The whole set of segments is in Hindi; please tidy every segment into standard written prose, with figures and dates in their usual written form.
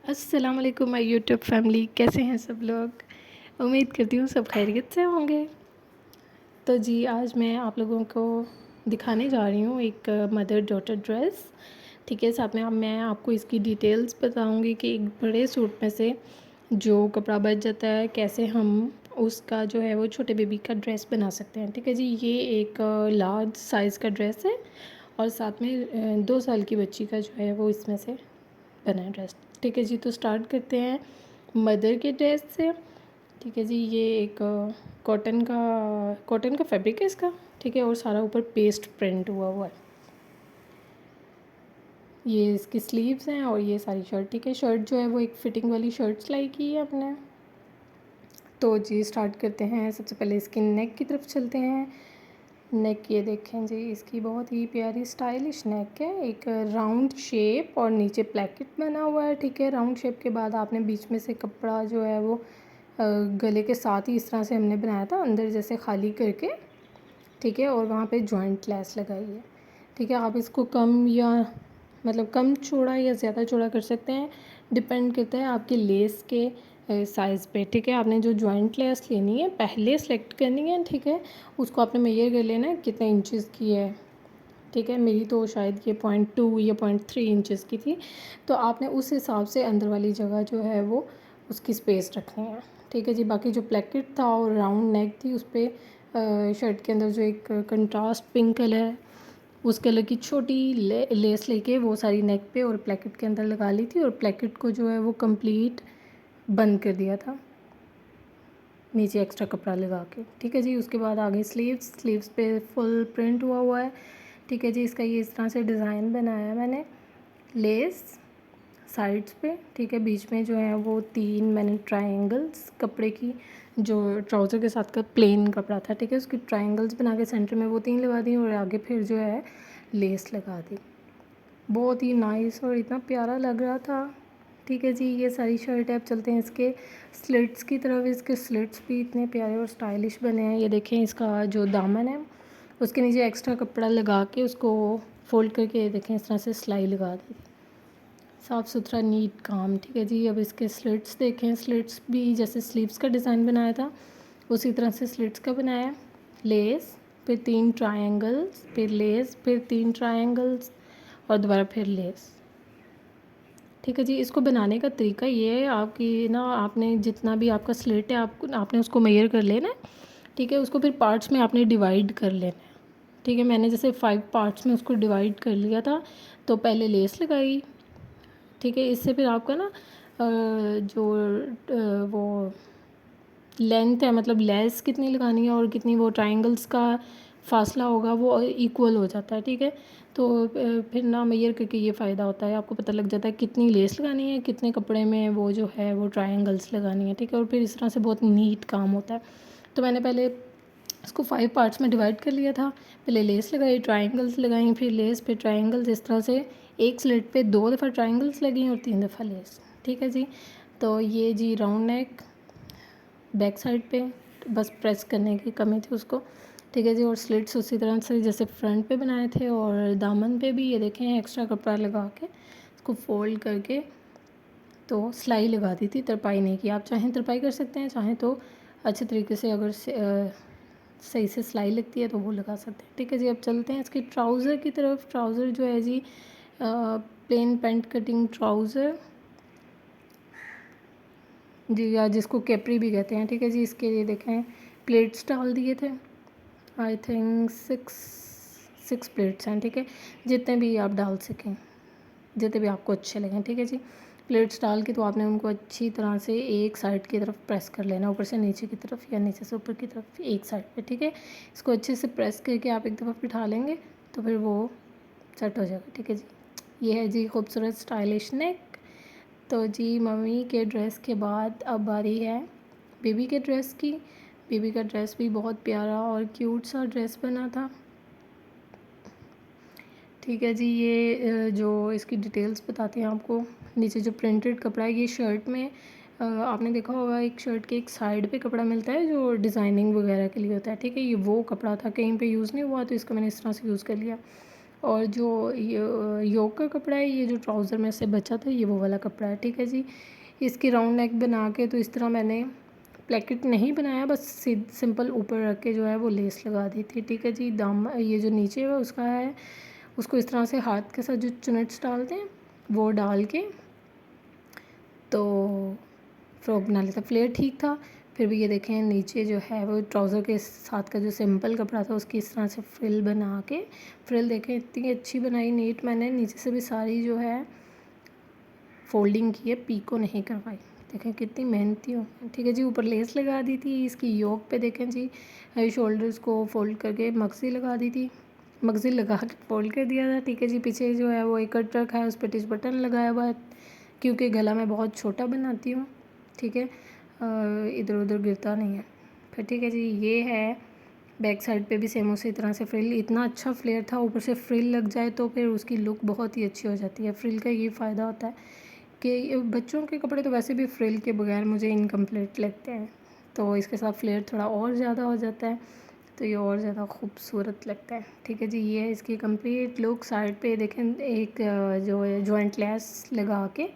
अस्सलाम वालेकुम माय यूट्यूब फैमिली, कैसे हैं सब लोग। उम्मीद करती हूँ सब खैरियत से होंगे। तो जी आज मैं आप लोगों को दिखाने जा रही हूँ एक मदर डॉटर ड्रेस। ठीक है, साथ में अब मैं आपको इसकी डिटेल्स बताऊँगी कि एक बड़े सूट में से जो कपड़ा बच जाता है कैसे हम उसका जो है वो छोटे बेबी का ड्रेस बना सकते हैं। ठीक है जी, ये एक लार्ज साइज़ का ड्रेस है और साथ में 2 साल की बच्ची का जो है वो इसमें से बना है ड्रेस। ठीक है जी, तो स्टार्ट करते हैं मदर के ड्रेस से। ठीक है जी, ये एक कॉटन का फैब्रिक है इसका। ठीक है, और सारा ऊपर पेस्ट प्रिंट हुआ हुआ है। ये इसकी स्लीव्स हैं और ये सारी शर्ट। ठीक है, शर्ट जो है वो एक फिटिंग वाली शर्ट सिलाई की है अपने। तो जी स्टार्ट करते हैं, सबसे पहले इसकी नेक की तरफ चलते हैं। नेक ये देखें जी, इसकी बहुत ही प्यारी स्टाइलिश नेक है, एक राउंड शेप और नीचे प्लैकेट बना हुआ है। ठीक है, राउंड शेप के बाद आपने बीच में से कपड़ा जो है वो गले के साथ ही इस तरह से हमने बनाया था, अंदर जैसे खाली करके। ठीक है, और वहाँ पे जॉइंट लेस लगाई है। ठीक है, आप इसको कम या मतलब कम चौड़ा या ज़्यादा चौड़ा कर सकते हैं, डिपेंड करता है आपके लेस के साइज़ पे। ठीक है, आपने जो जॉइंट लेस लेनी है पहले सेलेक्ट करनी है। ठीक है, उसको आपने मेजर कर लेना है कितने इंचेस की है। ठीक है, मेरी तो शायद ये 0.2 या 0.3 इंचेस की थी, तो आपने उस हिसाब से अंदर वाली जगह जो है वो उसकी स्पेस रखनी है। ठीक है जी, बाकी जो प्लेकेट था और राउंड नेक थी उस पर शर्ट के अंदर जो एक कंट्रास्ट पिंक कलर है उस कलर की छोटी लेस लेके वो सारी नेक पे और प्लेकेट के अंदर लगा ली थी, और प्लेकेट को जो है वो कंप्लीट बंद कर दिया था नीचे एक्स्ट्रा कपड़ा लगा के। ठीक है जी, उसके बाद आगे स्लीव्स पे फुल प्रिंट हुआ हुआ है। ठीक है जी, इसका ये इस तरह से डिज़ाइन बनाया है मैंने, लेस साइड्स पे। ठीक है, बीच में जो है वो 3 मैंने ट्रायंगल्स कपड़े की, जो ट्राउज़र के साथ का प्लेन कपड़ा था, ठीक है, उसकी ट्रायंगल्स बना के सेंटर में वो 3 लगा दी और आगे फिर जो है लेस लगा दी। बहुत ही नाइस और इतना प्यारा लग रहा था। ठीक है जी, ये सारी शर्ट है। अब चलते हैं इसके स्लिट्स की तरफ। इसके स्लिट्स भी इतने प्यारे और स्टाइलिश बने हैं। ये देखें, इसका जो दामन है उसके नीचे एक्स्ट्रा कपड़ा लगा के उसको फोल्ड करके ये देखें इस तरह से सिलाई लगा दी, साफ़ सुथरा नीट काम। ठीक है जी, अब इसके स्लिट्स देखें, स्लिट्स भी जैसे स्लीव्स का डिज़ाइन बनाया था उसी तरह से स्लिट्स का बनाया। लेस, फिर 3 ट्रायंगल्स, फिर लेस, फिर 3 ट्रायंगल्स और दोबारा फिर लेस। ठीक है जी, इसको बनाने का तरीका ये है, आपकी ना आपने जितना भी आपका स्लिट है आपने उसको मेजर कर लेना है। ठीक है, उसको फिर पार्ट्स में आपने डिवाइड कर लेना है। ठीक है, मैंने जैसे 5 पार्ट्स में उसको डिवाइड कर लिया था। तो पहले लेस लगाई। ठीक है, इससे फिर आपका ना जो वो लेंथ है, मतलब लेस कितनी लगानी है और कितनी वो ट्रायंगल्स का फासला होगा वो इक्वल हो जाता है। ठीक है, तो फिर ना मेजर करके ये फ़ायदा होता है, आपको पता लग जाता है कितनी लेस लगानी है, कितने कपड़े में वो जो है वो ट्रायंगल्स लगानी है। ठीक है, और फिर इस तरह से बहुत नीट काम होता है। तो मैंने पहले इसको 5 पार्ट्स में डिवाइड कर लिया था। पहले लेस लगाई, ट्रायंगल्स लगाई, फिर लेस, फिर ट्रायंगल्स। इस तरह से एक स्लिट पे 2 दफ़ा ट्रायंगल्स लगी और 3 दफ़ा लेस। ठीक है जी, तो ये जी राउंड नेक बैक साइड पे बस प्रेस करने की कमी थी उसको। ठीक है जी, और स्लिट्स उसी तरह से जैसे फ्रंट पे बनाए थे, और दामन पे भी ये देखें एक्स्ट्रा कपड़ा लगा के इसको फोल्ड करके तो सिलाई लगा दी थी, तरपाई नहीं की। आप चाहें तरपाई कर सकते हैं, चाहें तो अच्छे तरीके से अगर सही से सिलाई लगती है तो वो लगा सकते हैं। ठीक है जी, अब चलते हैं इसके ट्राउज़र की तरफ। ट्राउज़र जो है जी प्लेन पेंट कटिंग ट्राउज़र जी, या जिसको कैपरी भी कहते हैं। ठीक है जी, इसके लिए देखें प्लेट्स डाल दिए थे, आई थिंक 6 प्लेट्स हैं। ठीक है, जितने भी आप डाल सकें, जितने भी आपको अच्छे लगें। ठीक है जी, प्लेट्स डाल के तो आपने उनको अच्छी तरह से एक साइड की तरफ प्रेस कर लेना, ऊपर से नीचे की तरफ या नीचे से ऊपर की तरफ एक साइड पे। ठीक है, इसको अच्छे से प्रेस करके आप एक दफ़ा बिठा लेंगे तो फिर वो सेट हो जाएगा। ठीक है जी, ये है जी खूबसूरत स्टाइलिश नेक। तो जी मम्मी के ड्रेस के बाद अब बारी है बेबी के ड्रेस की। बेबी का ड्रेस भी बहुत प्यारा और क्यूट सा ड्रेस बना था। ठीक है जी, ये जो इसकी डिटेल्स बताते हैं आपको। नीचे जो प्रिंटेड कपड़ा है ये शर्ट में आपने देखा होगा एक शर्ट के एक साइड पे कपड़ा मिलता है जो डिज़ाइनिंग वगैरह के लिए होता है। ठीक है, ये वो कपड़ा था, कहीं पे यूज़ नहीं हुआ तो इसका मैंने इस तरह से यूज़ कर लिया। और जो योक का कपड़ा है, ये जो ट्राउज़र में से बचा था, ये वो वाला कपड़ा है। ठीक है जी। इसकी राउंड नेक बना के तो इस तरह मैंने प्लेकेट नहीं बनाया, बस सिंपल ऊपर रख के जो है वो लेस लगा दी थी। ठीक है जी। दाम ये जो नीचे है उसका है, उसको इस तरह से हाथ के साथ जो चुनट्स डालते हैं वो डाल के तो फ्रॉक बना लेता। फ्लेयर ठीक था, फिर भी ये देखें नीचे जो है वो ट्राउज़र के साथ का जो सिंपल कपड़ा था उसकी इस तरह से फ्रिल बना के, फ्रिल देखें इतनी अच्छी बनाई नीट। मैंने नीचे से भी सारी जो है फोल्डिंग की है, पीको नहीं करवाई। देखें कितनी मेहनती हो। ठीक है जी। ऊपर लेस लगा दी थी इसकी योक पे, देखें जी शोल्डर्स को फोल्ड करके मगज़ी लगा दी थी, मगज़ी लगा के फोल्ड कर दिया था। ठीक है जी। पीछे जो है वो एक कट रखा है, उस पर टिच बटन लगाया हुआ है क्योंकि गला मैं बहुत छोटा बनाती हूँ। ठीक है, इधर उधर गिरता नहीं है फिर। ठीक है जी। ये है बैक साइड पे भी सेम उसी तरह से फ्रिल, इतना अच्छा फ्लेयर था, ऊपर से फ्रिल लग जाए तो फिर उसकी लुक बहुत ही अच्छी हो जाती है। फ्रिल का ये फ़ायदा होता है कि बच्चों के कपड़े तो वैसे भी फ्रिल के बगैर मुझे इनकम्प्लीट लगते हैं, तो इसके साथ फ्लेयर थोड़ा और ज़्यादा हो जाता है, तो ये और ज़्यादा खूबसूरत लगता है। ठीक है जी। ये है इसकी कंप्लीट लुक। साइड पे देखें एक जो है जॉइंट लेस लगा के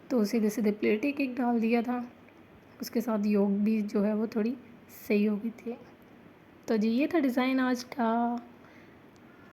तो सीधे सीधे प्लेट एक एक डाल दिया था, उसके साथ योग भी जो है वो थोड़ी सही हो गई थी। तो जी ये था डिज़ाइन आज का।